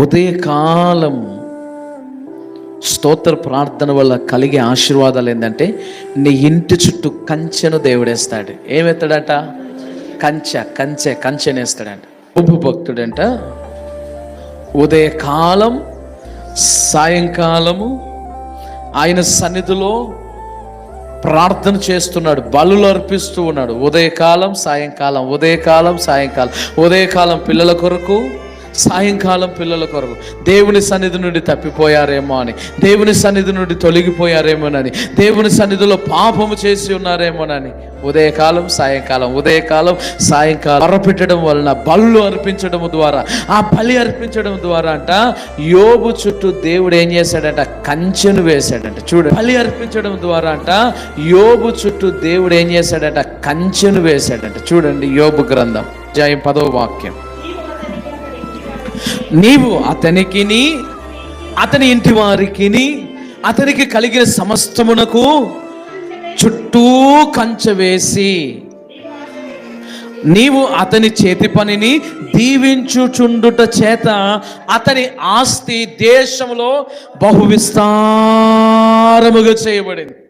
ఉదయకాలం స్తోత్ర ప్రార్థన వల్ల కలిగే ఆశీర్వాదాలు ఏంటంటే, నీ ఇంటి చుట్టూ కంచెను దేవుడేస్తాడు. ఏమెత్తాడట? కంచెనేస్తాడంట. యోబు భక్తుడంట ఉదయకాలం సాయంకాలము ఆయన సన్నిధిలో ప్రార్థన చేస్తున్నాడు, బలులు అర్పిస్తూ ఉన్నాడు. ఉదయకాలం సాయంకాలం, ఉదయకాలం సాయంకాలం, ఉదయకాలం పిల్లల కొరకు, సాయంకాలం పిల్లల కొరకు. దేవుని సన్నిధి నుండి తప్పిపోయారేమో అని, దేవుని సన్నిధి నుండి తొలగిపోయారేమోనని, దేవుని సన్నిధిలో పాపము చేసి ఉన్నారేమోనని ఉదయకాలం సాయంకాలం, ఉదయకాలం సాయంకాలం అర్పించడం వలన, బలులు అర్పించడం ద్వారా, ఆ బలి అర్పించడం ద్వారా అంట యోబు చుట్టూ దేవుడు ఏం చేశాడంట? కంచెను వేశాడంట. చూడండి, బలి అర్పించడం ద్వారా అంట యోబు చుట్టూ దేవుడు ఏం చేశాడంట? కంచెను వేశాడంట. చూడండి, యోబు గ్రంథం 10వ వాక్యం. నీవు అతనికిని అతని ఇంటి వారికిని అతనికి కలిగిన సమస్తమునకు చుట్టూ కంచె వేసి, నీవు అతని చేతి పనిని దీవించుచుండుట చేత అతని ఆస్తి దేశంలో బహు విస్తారముగా చేయబడింది.